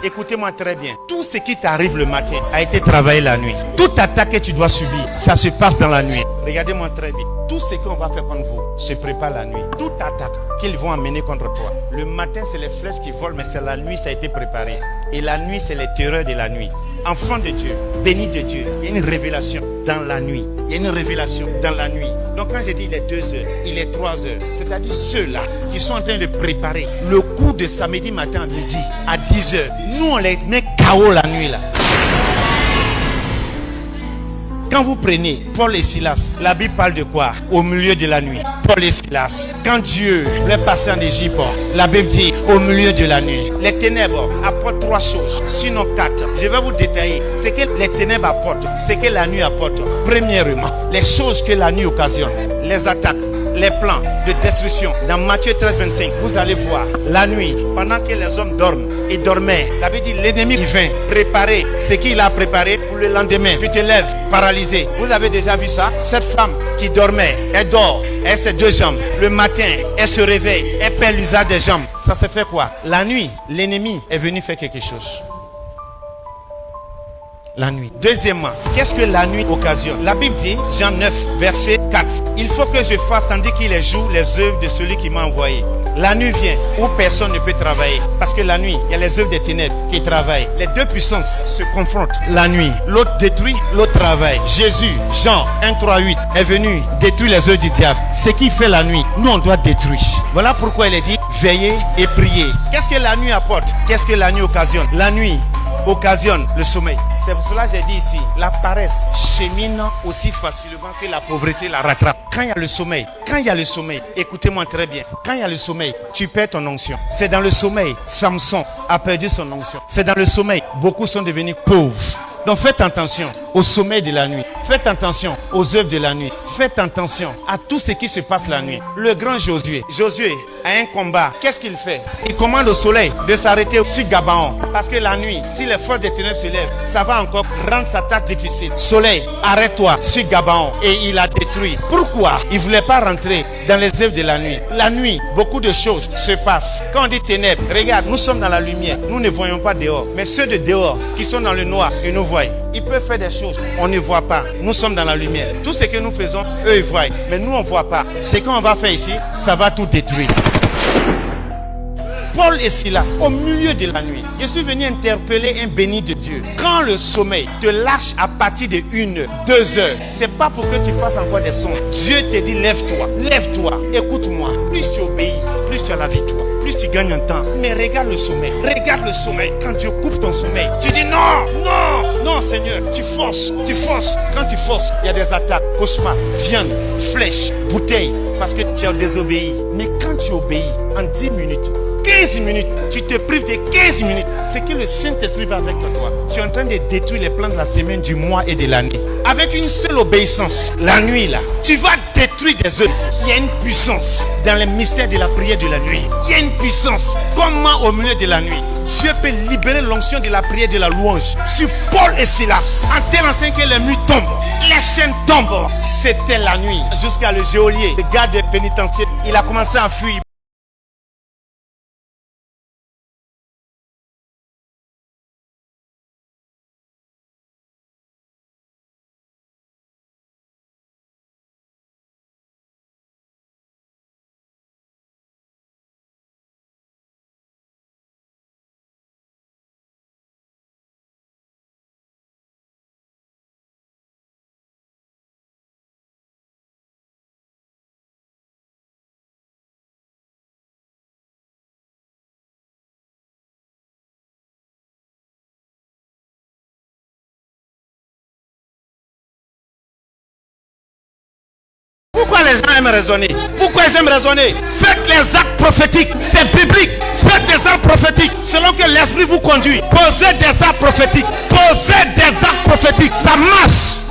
Écoutez-moi très bien. Tout ce qui t'arrive le matin a été travaillé la nuit. Toute attaque que tu dois subir, ça se passe dans la nuit. Regardez-moi très bien. Tout ce qu'on va faire contre vous se prépare la nuit. Toute attaque qu'ils vont amener contre toi. Le matin, c'est les flèches qui volent, mais c'est la nuit, ça a été préparé. Et la nuit, c'est les terreurs de la nuit. Enfant de Dieu, béni de Dieu, il y a une révélation dans la nuit. Il y a une révélation dans la nuit. Donc quand j'ai dit il est 2 heures, il est 3 heures, c'est-à-dire ceux-là qui sont en train de préparer le coup de samedi matin à midi, à 10 heures. Nous, on les met KO la nuit là. Quand vous prenez Paul et Silas, la Bible parle de quoi? Au milieu de la nuit. Paul et Silas. Quand Dieu les passait en Égypte, la Bible dit au milieu de la nuit. Les ténèbres apportent 3 choses, sinon 4. Je vais vous détailler ce que les ténèbres apportent, ce que la nuit apporte. Premièrement, les choses que la nuit occasionne, les attaques, les plans de destruction. Dans Matthieu 13, 25, vous allez voir la nuit, pendant que les hommes dorment. Il dormait. La Bible dit l'ennemi vient préparer ce qu'il a préparé pour le lendemain. Tu te lèves paralysé. Vous avez déjà vu ça? Cette femme qui dormait, elle dort, elle a ses 2 jambes. Le matin, elle se réveille, elle perd l'usage des jambes. Ça se fait quoi? La nuit, l'ennemi est venu faire quelque chose. La nuit. Deuxièmement, qu'est-ce que la nuit occasionne? La Bible dit, Jean 9, verset 4. Il faut que je fasse tandis qu'il joue les œuvres de celui qui m'a envoyé. La nuit vient où personne ne peut travailler. Parce que la nuit, il y a les œuvres des ténèbres qui travaillent. Les 2 puissances se confrontent. La nuit, l'autre détruit, l'autre travaille. Jésus, Jean 1, 3, 8, est venu détruire les œuvres du diable. Ce qu'il fait la nuit, nous on doit détruire. Voilà pourquoi il est dit, veillez et priez. Qu'est-ce que la nuit apporte? Qu'est-ce que la nuit occasionne? La nuit occasionne le sommeil. C'est pour cela que j'ai dit ici, la paresse chemine aussi facilement que la pauvreté la rattrape. Quand il y a le sommeil, écoutez-moi très bien, quand il y a le sommeil, tu perds ton onction. C'est dans le sommeil, Samson a perdu son onction. C'est dans le sommeil, beaucoup sont devenus pauvres. Donc faites attention au sommeil de la nuit. Faites attention aux œuvres de la nuit. Faites attention à tout ce qui se passe la nuit. Le grand Josué a un combat. Qu'est-ce qu'il fait? Il commande au soleil de s'arrêter sur Gabaon. Parce que la nuit, si les forces des ténèbres se lèvent, ça va encore rendre sa tâche difficile. Soleil, arrête-toi sur Gabaon. Et il a détruit. Pourquoi? Il ne voulait pas rentrer dans les œuvres de la nuit. La nuit, beaucoup de choses se passent. Quand on dit ténèbres, regarde, nous sommes dans la lumière. Nous ne voyons pas dehors. Mais ceux de dehors qui sont dans le noir, ils nous voient. Ils peuvent faire des choses, on ne voit pas. Nous sommes dans la lumière. Tout ce que nous faisons, eux ils voient. Mais nous on ne voit pas. Ce qu'on va faire ici, ça va tout détruire. Paul et Silas, au milieu de la nuit, je suis venu interpeller un béni de Dieu. Quand le sommeil te lâche à partir de 1 heure, 2 heures, c'est pas pour que tu fasses encore des sons. Dieu te dit lève-toi, écoute-moi. Plus tu obéis, plus tu as la victoire, plus tu gagnes en temps. Mais regarde le sommeil. Quand Dieu coupe ton sommeil, tu dis non Seigneur, tu forces. Quand tu forces, il y a des attaques, cauchemars, viande, flèches, bouteilles, parce que tu as désobéi. Mais quand tu obéis, en 10 minutes, 15 minutes, tu te prives de 15 minutes. C'est que le Saint-Esprit va avec toi. Tu es en train de détruire les plans de la semaine, du mois et de l'année. Avec une seule obéissance, la nuit là, tu vas détruire des œuvres. Il y a une puissance dans les mystères de la prière de la nuit. Il y a une puissance. Comment au milieu de la nuit, Dieu peut libérer l'onction de la prière de la louange sur Paul et Silas. En tel enseigne que les nuits tombent, les chaînes tombent. C'était la nuit. Jusqu'à le geôlier, le garde pénitentiaire, il a commencé à fuir. Pourquoi les gens aiment raisonner? Pourquoi ils aiment raisonner? Faites les actes prophétiques, c'est biblique. Faites des actes prophétiques selon que l'esprit vous conduit. Posez des actes prophétiques. Ça marche.